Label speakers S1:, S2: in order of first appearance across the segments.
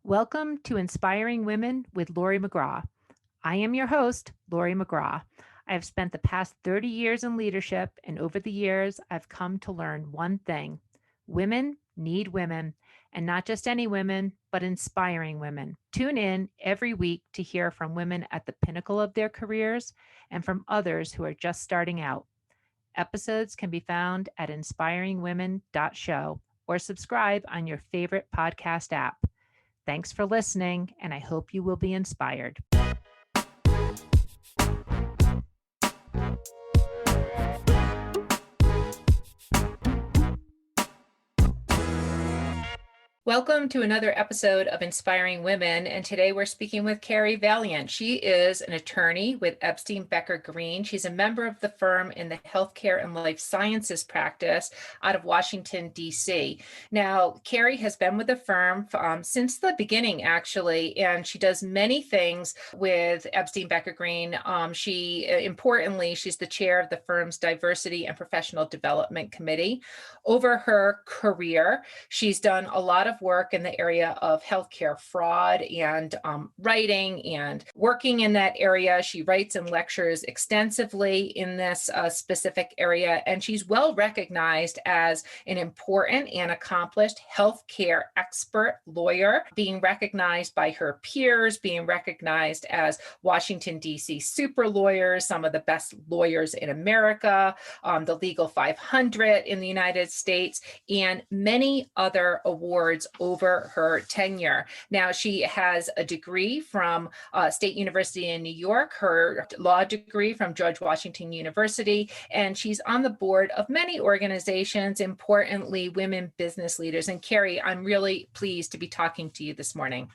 S1: Welcome to Inspiring Women with Laurie McGraw. I am your host, Laurie McGraw. I have spent the past 30 years in leadership, and over the years, I've come to learn one thing: women need women, and not just any women, but inspiring women. Tune in every week to hear from women at the pinnacle of their careers and from others who are just starting out. Episodes can be found at inspiringwomen.show or subscribe on your favorite podcast app. Thanks for listening, and I hope you will be inspired. Welcome to another episode of Inspiring Women, and today we're speaking with Carrie Valiant. She is an attorney with Epstein Becker Green. She's a member of the firm in the healthcare and life sciences practice out of Washington, D.C. Now, Carrie has been with the firm since the beginning, actually, and she does many things with Epstein Becker Green. Importantly, she's the chair of the firm's Diversity and Professional Development Committee. Over her career, she's done a lot of work in the area of healthcare fraud and writing and working in that area. She writes and lectures extensively in this specific area, and she's well recognized as an important and accomplished healthcare expert lawyer, being recognized by her peers, being recognized as Washington, D.C. super lawyers, some of the best lawyers in America, the Legal 500 in the United States, and many other awards over her tenure. Now, she has a degree from State University in New York, her law degree from George Washington University, and she's on the board of many organizations, importantly, women business leaders. And Carrie, I'm really pleased to be talking to you this morning.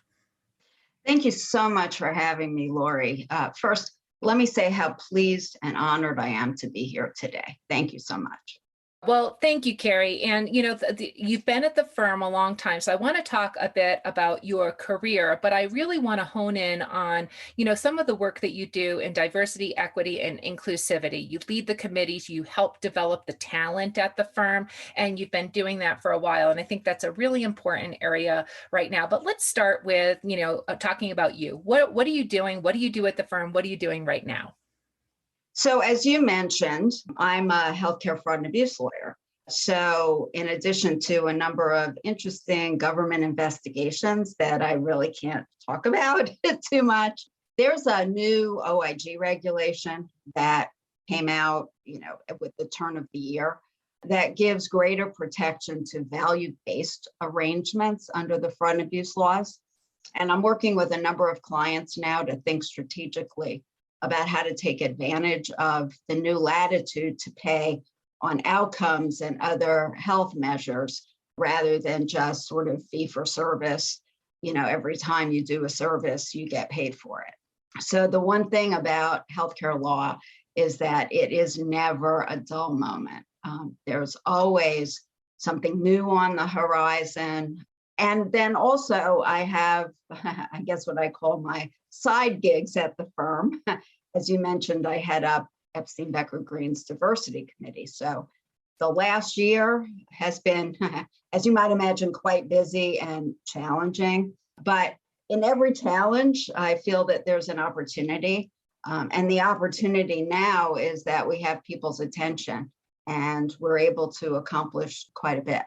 S2: Thank you so much for having me, Laurie. First, let me say how pleased and honored I am to be here today. Thank you so much.
S1: Well, thank you, Carrie. And, you've been at the firm a long time, so I want to talk a bit about your career, but I really want to hone in on, some of the work that you do in diversity, equity, and inclusivity. You lead the committees, you help develop the talent at the firm, and you've been doing that for a while. And I think that's a really important area right now. But let's start with, talking about you. What are you doing? What do you do at the firm? What are you doing right now?
S2: So as you mentioned, I'm a healthcare fraud and abuse lawyer. So in addition to a number of interesting government investigations that I really can't talk about too much, there's a new OIG regulation that came out, with the turn of the year that gives greater protection to value-based arrangements under the fraud and abuse laws. And I'm working with a number of clients now to think strategically about how to take advantage of the new latitude to pay on outcomes and other health measures rather than just sort of fee for service. Every time you do a service, you get paid for it. So the one thing about healthcare law is that it is never a dull moment. There's always something new on the horizon. And then also I have, I guess what I call my side gigs at the firm. As you mentioned, I head up Epstein Becker Green's diversity committee. So the last year has been, as you might imagine, quite busy and challenging. But in every challenge, I feel that there's an opportunity. And the opportunity now is that we have people's attention and we're able to accomplish quite a bit.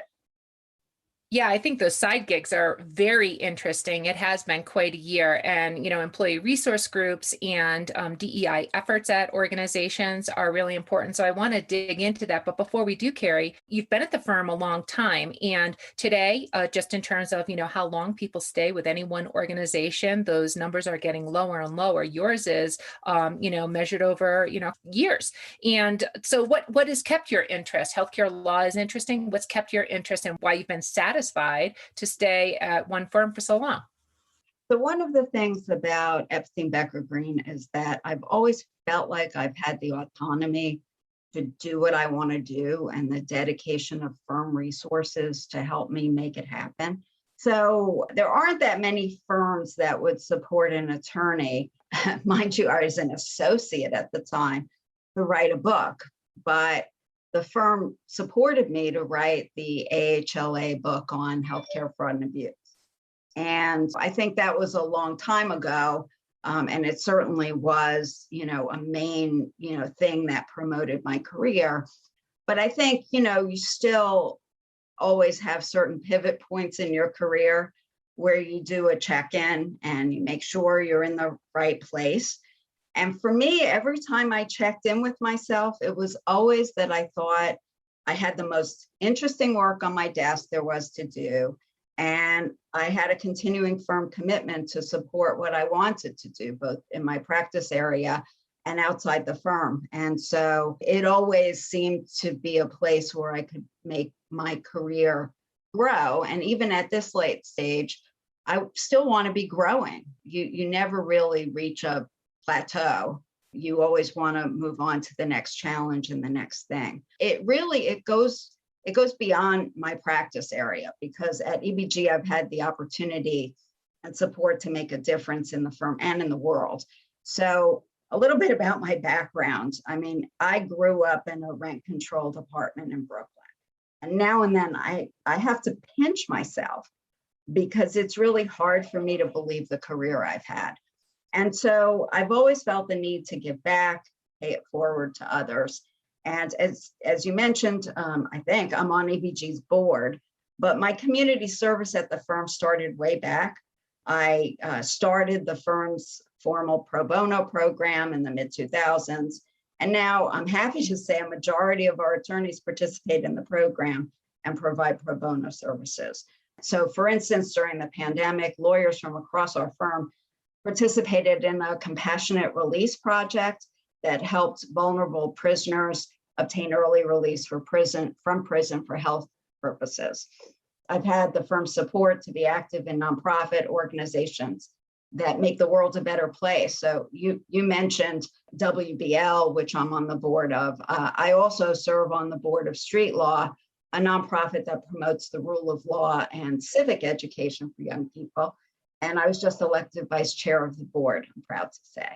S1: Yeah, I think those side gigs are very interesting. It has been quite a year, and employee resource groups and DEI efforts at organizations are really important. So I want to dig into that. But before we do, Carrie, you've been at the firm a long time, and today, just in terms of how long people stay with any one organization, those numbers are getting lower and lower. Yours is, measured over years. And so, what has kept your interest? Healthcare law is interesting. What's kept your interest, and why you've been satisfied to stay at one firm for so long?
S2: So one of the things about Epstein Becker Green is that I've always felt like I've had the autonomy to do what I want to do and the dedication of firm resources to help me make it happen. So there aren't that many firms that would support an attorney. Mind you, I was an associate at the time to write a book, but the firm supported me to write the AHLA book on healthcare fraud and abuse. And I think that was a long time ago. And it certainly was, a main, thing that promoted my career. But I think, you still always have certain pivot points in your career where you do a check-in and you make sure you're in the right place. And for me, every time I checked in with myself, it was always that I thought I had the most interesting work on my desk there was to do. And I had a continuing firm commitment to support what I wanted to do, both in my practice area and outside the firm. And so it always seemed to be a place where I could make my career grow. And even at this late stage, I still want to be growing. You never really reach a plateau. You always want to move on to the next challenge and the next thing. It goes beyond my practice area, because at EBG, I've had the opportunity and support to make a difference in the firm and in the world. So a little bit about my background. I mean, I grew up in a rent control department in Brooklyn. And now and then I have to pinch myself because it's really hard for me to believe the career I've had. And so I've always felt the need to give back, pay it forward to others. And as you mentioned, I think I'm on EBG's board, but my community service at the firm started way back. I started the firm's formal pro bono program in the mid-2000s. And now I'm happy to say a majority of our attorneys participate in the program and provide pro bono services. So for instance, during the pandemic, lawyers from across our firm participated in a compassionate release project that helped vulnerable prisoners obtain early release from prison for health purposes. I've had the firm's support to be active in nonprofit organizations that make the world a better place. So you mentioned WBL, which I'm on the board of. I also serve on the board of Street Law, a nonprofit that promotes the rule of law and civic education for young people. And I was just elected vice chair of the board, I'm proud to say.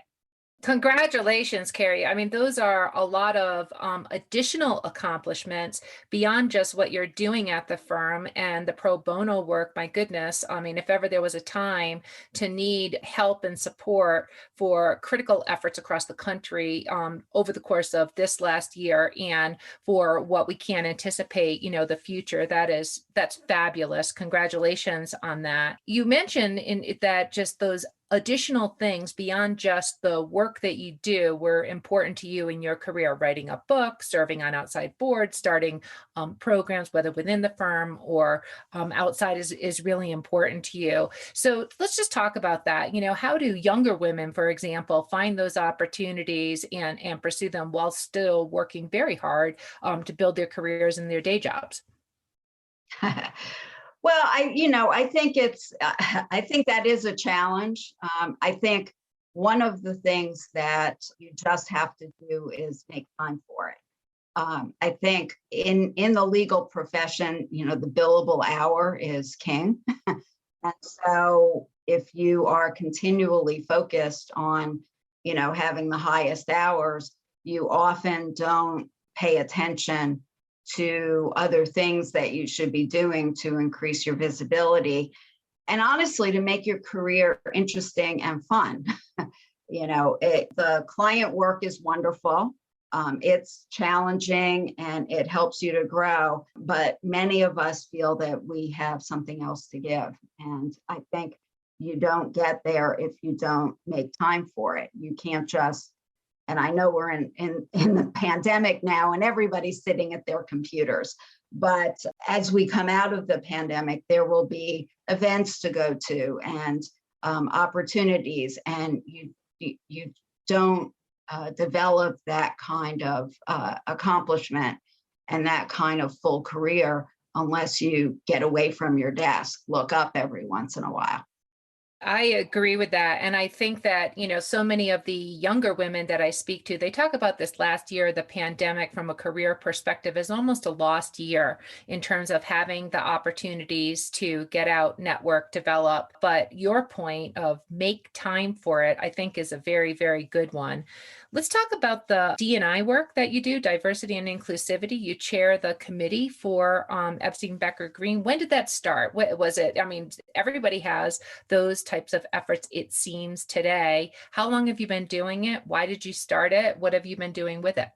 S1: Congratulations, Carrie. I mean, those are a lot of additional accomplishments beyond just what you're doing at the firm and the pro bono work. My goodness. I mean, if ever there was a time to need help and support for critical efforts across the country over the course of this last year and for what we can anticipate, the future, that's fabulous. Congratulations on that. You mentioned that just those additional things beyond just the work that you do were important to you in your career, writing a book, serving on outside boards, starting programs, whether within the firm or outside is really important to you. So let's just talk about that. How do younger women, for example, find those opportunities and pursue them while still working very hard to build their careers and their day jobs?
S2: Well, I think that is a challenge. I think one of the things that you just have to do is make time for it. I think in the legal profession, the billable hour is king. And so if you are continually focused on, having the highest hours, you often don't pay attention to other things that you should be doing to increase your visibility and honestly to make your career interesting and fun. The client work is wonderful. It's challenging and it helps you to grow, but many of us feel that we have something else to give. And I think you don't get there if you don't make time for it. You can't just, and I know we're in the pandemic now and everybody's sitting at their computers, but as we come out of the pandemic, there will be events to go to and opportunities, and you don't develop that kind of accomplishment and that kind of full career unless you get away from your desk, look up every once in a while.
S1: I agree with that. And I think that, so many of the younger women that I speak to, they talk about this last year, the pandemic from a career perspective is almost a lost year in terms of having the opportunities to get out, network, develop. But your point of make time for it, I think is a very, very good one. Let's talk about the D&I work that you do, diversity and inclusivity. You chair the committee for Epstein Becker Green. When did that start? What was it? I mean, everybody has those types of efforts, it seems, today. How long have you been doing it? Why did you start it? What have you been doing with it?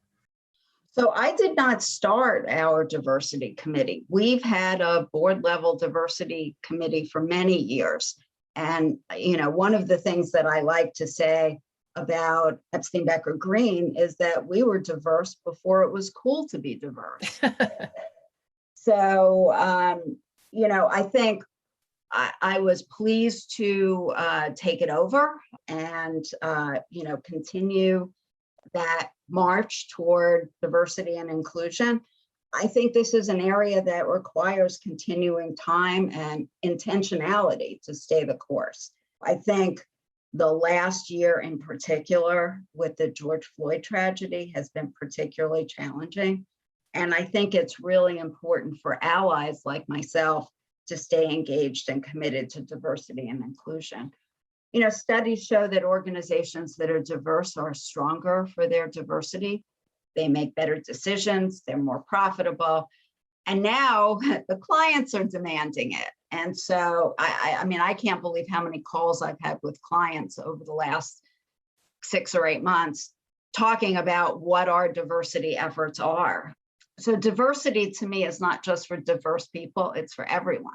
S2: So I did not start our diversity committee. We've had a board level diversity committee for many years. And, one of the things that I like to say about Epstein Becker Green is that we were diverse before it was cool to be diverse. So, I think I was pleased to take it over and, continue that march toward diversity and inclusion. I think this is an area that requires continuing time and intentionality to stay the course. I think the last year in particular with the George Floyd tragedy has been particularly challenging. And I think it's really important for allies like myself to stay engaged and committed to diversity and inclusion. Studies show that organizations that are diverse are stronger for their diversity. They make better decisions, they're more profitable. And now the clients are demanding it. And so, I can't believe how many calls I've had with clients over the last 6 or 8 months talking about what our diversity efforts are. So diversity to me is not just for diverse people, it's for everyone.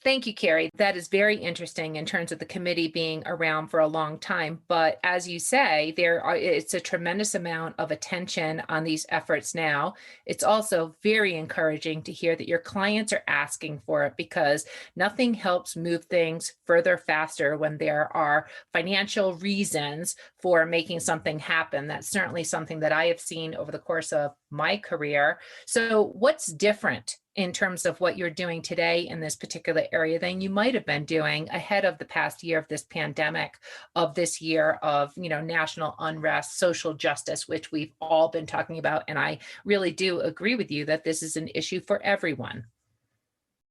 S1: Thank you, Carrie. That is very interesting in terms of the committee being around for a long time. But as you say, it's a tremendous amount of attention on these efforts now. It's also very encouraging to hear that your clients are asking for it, because nothing helps move things further faster when there are financial reasons for making something happen. That's certainly something that I have seen over the course of my career. So what's different in terms of what you're doing today in this particular area than you might have been doing ahead of the past year of this pandemic, of this year of, national unrest, social justice, which we've all been talking about? And I really do agree with you that this is an issue for everyone.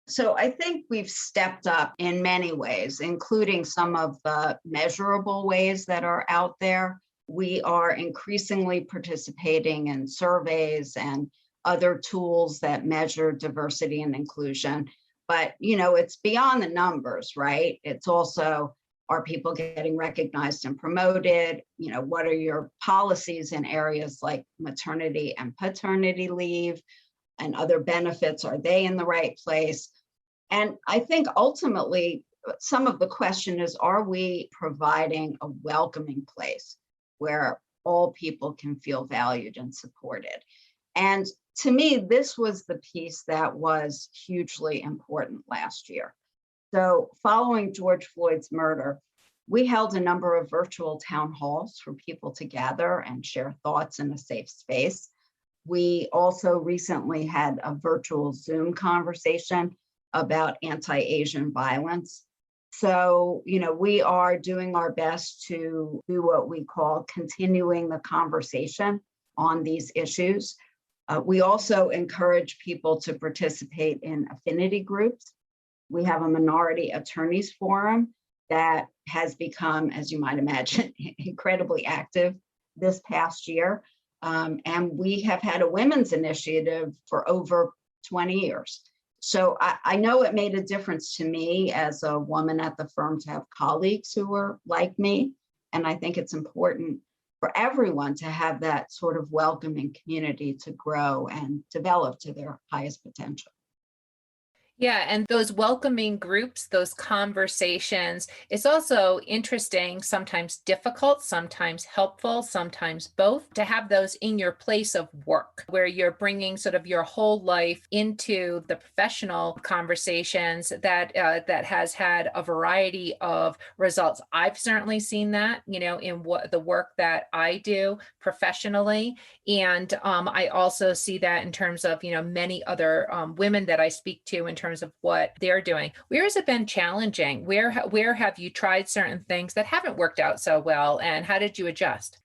S2: So I think we've stepped up in many ways, including some of the measurable ways that are out there. We are increasingly participating in surveys and other tools that measure diversity and inclusion. But, it's beyond the numbers, right? It's also, are people getting recognized and promoted? What are your policies in areas like maternity and paternity leave and other benefits? Are they in the right place? And I think ultimately, some of the question is, are we providing a welcoming place where all people can feel valued and supported? And to me, this was the piece that was hugely important last year. So following George Floyd's murder, we held a number of virtual town halls for people to gather and share thoughts in a safe space. We also recently had a virtual Zoom conversation about anti-Asian violence. So, we are doing our best to do what we call continuing the conversation on these issues. We also encourage people to participate in affinity groups. We have a minority attorneys forum that has become, as you might imagine, incredibly active this past year. And we have had a women's initiative for over 20 years. So I know it made a difference to me as a woman at the firm to have colleagues who were like me. And I think it's important for everyone to have that sort of welcoming community to grow and develop to their highest potential.
S1: Yeah, and those welcoming groups, those conversations, it's also interesting, sometimes difficult, sometimes helpful, sometimes both, to have those in your place of work, where you're bringing sort of your whole life into the professional conversations that has had a variety of results. I've certainly seen that, in what the work that I do professionally, and I also see that in terms of many other women that I speak to in terms terms of what they're doing. Where has it been challenging? Where have you tried certain things that haven't worked out so well, and how did you adjust?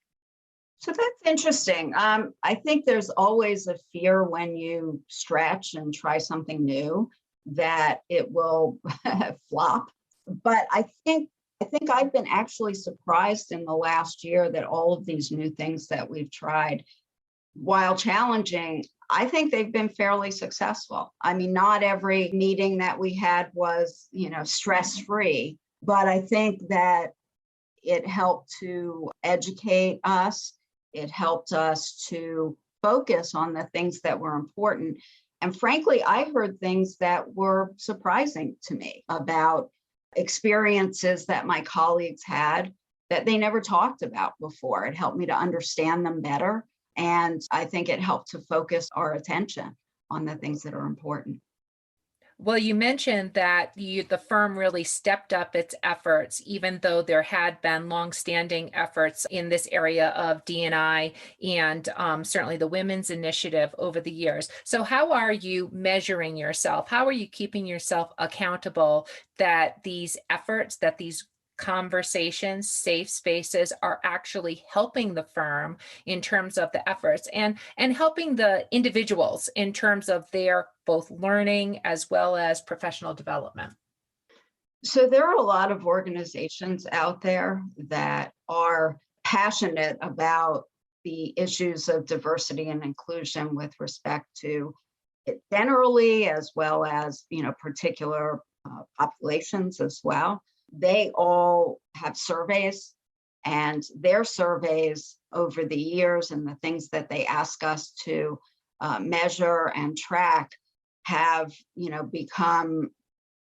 S2: So that's interesting. I think there's always a fear when you stretch and try something new that it will flop. But I think I've been actually surprised in the last year that all of these new things that we've tried, while challenging, I think they've been fairly successful. I mean, not every meeting that we had was, stress-free, but I think that it helped to educate us. It helped us to focus on the things that were important. And frankly, I heard things that were surprising to me about experiences that my colleagues had that they never talked about before. It helped me to understand them better. And I think it helped to focus our attention on the things that are important.
S1: Well, you mentioned that the firm really stepped up its efforts, even though there had been longstanding efforts in this area of D&I and certainly the women's initiative over the years. So how are you measuring yourself? How are you keeping yourself accountable that these efforts, that these conversations, safe spaces are actually helping the firm in terms of the efforts and helping the individuals in terms of their both learning as well as professional development?
S2: So there are a lot of organizations out there that are passionate about the issues of diversity and inclusion with respect to it generally, as well as, particular populations as well. They all have surveys, and their surveys over the years and the things that they ask us to measure and track have, become,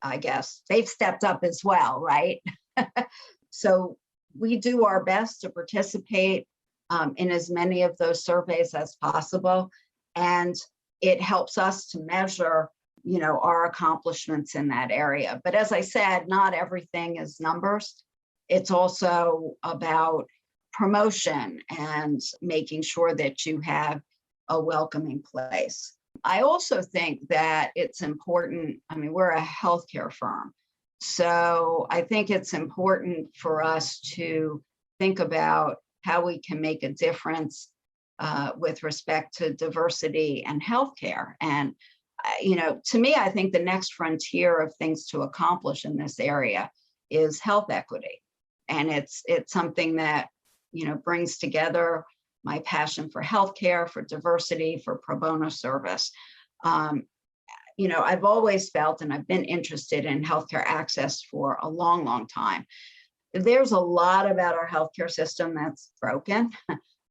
S2: I guess, they've stepped up as well, right? So we do our best to participate in as many of those surveys as possible. And it helps us to measure our accomplishments in that area. But as I said, not everything is numbers. It's also about promotion and making sure that you have a welcoming place. I also think that it's important. I mean, we're a healthcare firm. So I think it's important for us to think about how we can make a difference with respect to diversity and healthcare. And to me, I think the next frontier of things to accomplish in this area is health equity. And it's something that, brings together my passion for healthcare, for diversity, for pro bono service. I've always felt, and I've been interested in healthcare access for a long, long time. There's a lot about our healthcare system that's broken,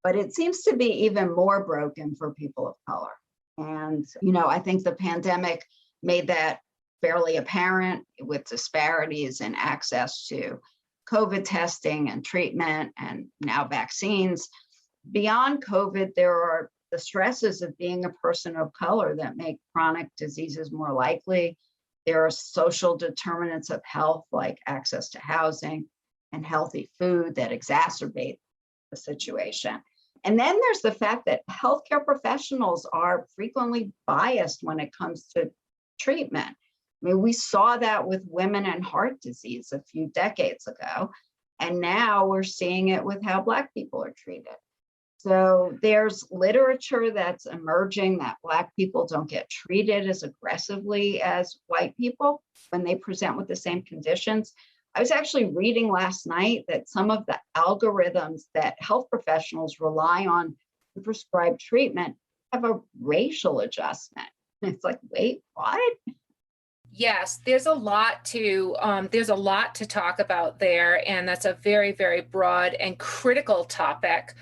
S2: but it seems to be even more broken for people of color. And, I think the pandemic made that fairly apparent with disparities in access to COVID testing and treatment and now vaccines. Beyond COVID, there are the stresses of being a person of color that make chronic diseases more likely. There are social determinants of health like access to housing and healthy food that exacerbate the situation. And then there's the fact that healthcare professionals are frequently biased when it comes to treatment. I mean, we saw that with women and heart disease a few decades ago, and now we're seeing it with how Black people are treated. So there's literature that's emerging that Black people don't get treated as aggressively as white people when they present with the same conditions. I was actually reading last night that some of the algorithms that health professionals rely on to prescribe treatment have a racial adjustment. And it's like, wait, what?
S1: Yes, there's a lot to talk about there, and that's a very, very broad and critical topic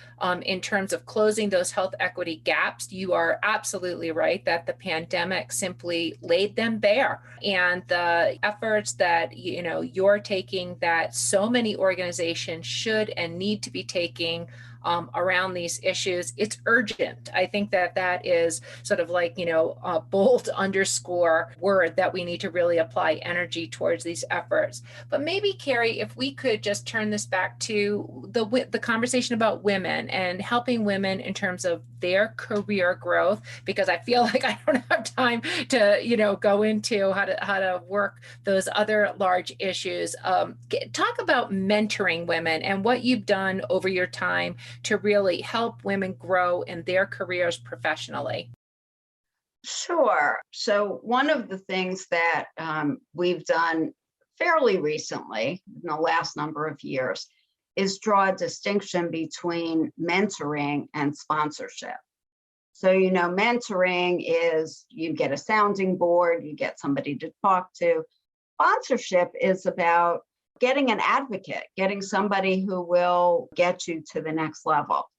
S1: in terms of closing those health equity gaps. You are absolutely right that the pandemic simply laid them bare, and the efforts that you're taking, that so many organizations should and need to be taking around these issues. It's urgent. I think that that is sort of like, a bold underscore word that we need to really apply energy towards these efforts. But maybe, Carrie, if we could just turn this back to the conversation about women and helping women in terms of their career growth, because I feel like I don't have time to, go into how to work those other large issues. Talk about mentoring women and what you've done over your time to really help women grow in their careers professionally.
S2: Sure. So one of the things that we've done fairly recently, in the last number of years, is draw a distinction between mentoring and sponsorship. So, mentoring is you get a sounding board, you get somebody to talk to. Sponsorship is about getting an advocate, getting somebody who will get you to the next level.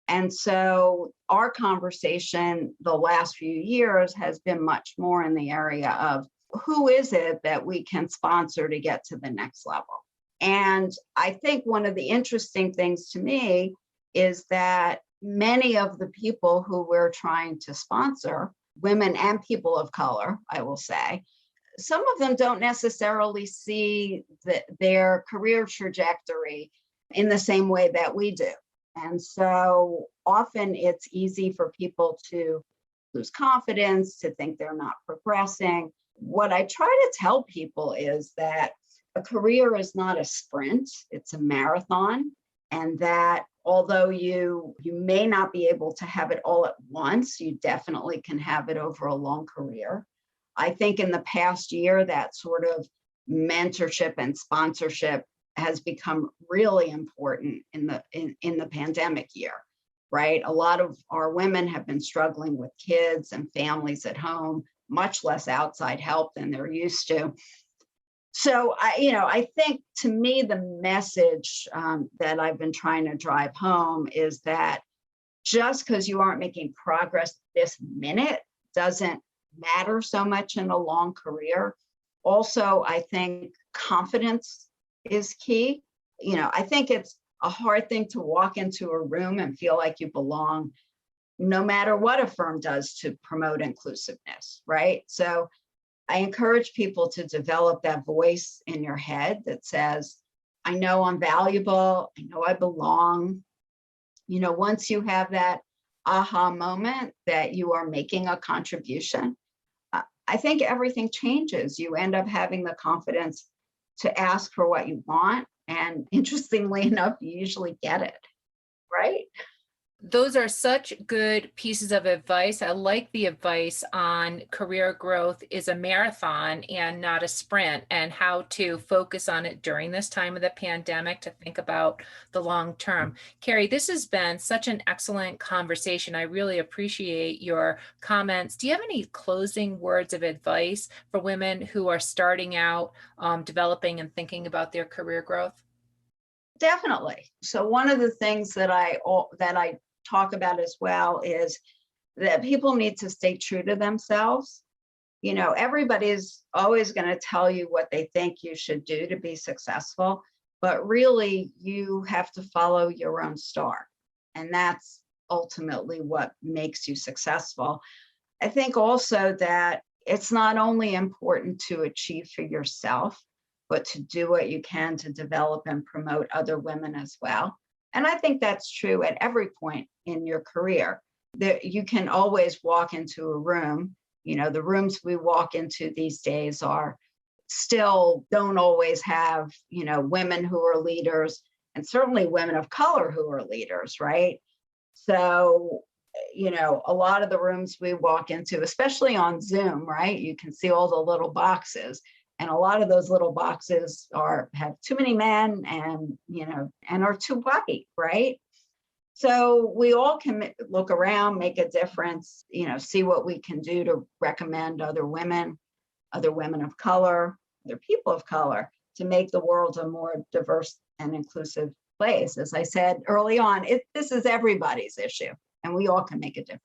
S2: And so our conversation the last few years has been much more in the area of who is it that we can sponsor to get to the next level. And I think one of the interesting things to me is that many of the people who we're trying to sponsor, women and people of color, I will say, some of them don't necessarily see their career trajectory in the same way that we do. And so often it's easy for people to lose confidence, to think they're not progressing. What I try to tell people is that a career is not a sprint, it's a marathon. And that although you may not be able to have it all at once, you definitely can have it over a long career. I think in the past year, that sort of mentorship and sponsorship has become really important in the pandemic year, right? A lot of our women have been struggling with kids and families at home, much less outside help than they're used to. So I think to me, the message that I've been trying to drive home is that just because you aren't making progress this minute doesn't matter so much in a long career. Also, I think confidence is key. I think it's a hard thing to walk into a room and feel like you belong, no matter what a firm does to promote inclusiveness, right? So I encourage people to develop that voice in your head that says, I know I'm valuable, I know I belong. Once you have that aha moment that you are making a contribution, I think everything changes. You end up having the confidence to ask for what you want. And interestingly enough, you usually get it, right?
S1: Those are such good pieces of advice. I like the advice on career growth is a marathon and not a sprint, and how to focus on it during this time of the pandemic to think about the long term. Carrie, this has been such an excellent conversation. I really appreciate your comments. Do you have any closing words of advice for women who are starting out, developing and thinking about their career growth?
S2: Definitely. So one of the things that I talk about as well is that people need to stay true to themselves. Everybody's always going to tell you what they think you should do to be successful, but really you have to follow your own star. And that's ultimately what makes you successful. I think also that it's not only important to achieve for yourself, but to do what you can to develop and promote other women as well. And I think that's true at every point in your career. That you can always walk into a room. The rooms we walk into these days still don't always have, women who are leaders, and certainly women of color who are leaders, right? So, a lot of the rooms we walk into, especially on Zoom, right? You can see all the little boxes. And a lot of those little boxes have too many men and are too white, right? So we all can look around, make a difference, see what we can do to recommend other women of color, other people of color, to make the world a more diverse and inclusive place. As I said early on, this is everybody's issue, and we all can make a difference.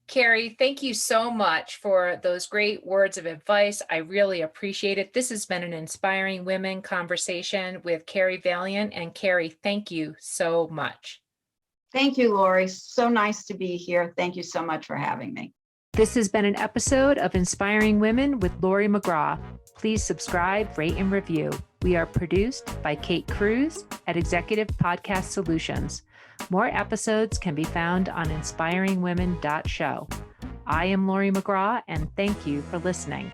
S1: Carrie, thank you so much for those great words of advice. I really appreciate it. This has been an Inspiring Women conversation with Carrie Valiant. And Carrie, thank you so much.
S2: Thank you, Laurie. So nice to be here. Thank you so much for having me.
S1: This has been an episode of Inspiring Women with Laurie McGraw. Please subscribe, rate, and review. We are produced by Kate Cruz at Executive Podcast Solutions. More episodes can be found on inspiringwomen.show. I am Laurie McGraw, and thank you for listening.